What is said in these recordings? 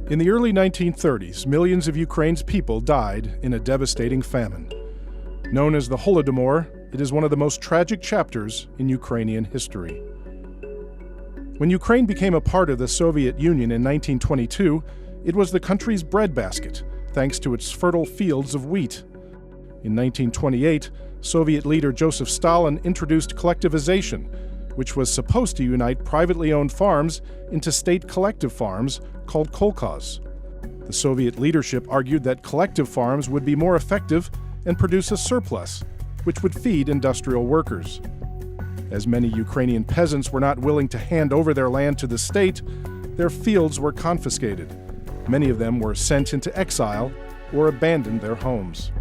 In the early 1930s, millions of Ukraine's people died in a devastating famine. Known as the Holodomor, it is one of the most tragic chapters in Ukrainian history. When Ukraine became a part of the Soviet Union in 1922, it was the country's breadbasket, thanks to its fertile fields of wheat. In 1928, Soviet leader Joseph Stalin introduced collectivization, which was supposed to unite privately owned farms into state collective farms called kolkhoz. The Soviet leadership argued that collective farms would be more effective and produce a surplus, which would feed industrial workers. As many Ukrainian peasants were not willing to hand over their land to the state, their fields were confiscated. Many of them were sent into exile or abandoned their homes.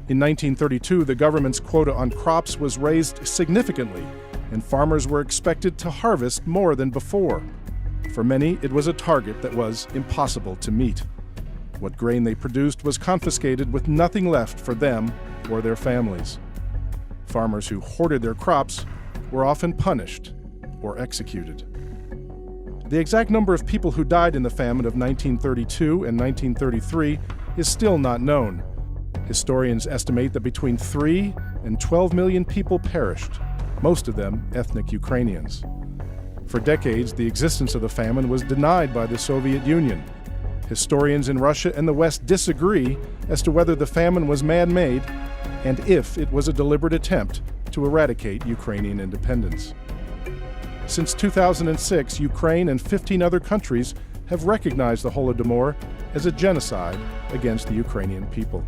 In 1932, the government's quota on crops was raised significantly, and farmers were expected to harvest more than before. For many, it was a target that was impossible to meet. What grain they produced was confiscated with nothing left for them or their families. Farmers who hoarded their crops were often punished or executed. The exact number of people who died in the famine of 1932 and 1933 is still not known. Historians estimate that between 3 and 12 million people perished, most of them ethnic Ukrainians. For decades, the existence of the famine was denied by the Soviet Union. Historians in Russia and the West disagree as to whether the famine was man-made and if it was a deliberate attempt to eradicate Ukrainian independence. Since 2006, Ukraine and 15 other countries have recognized the Holodomor as a genocide against the Ukrainian people.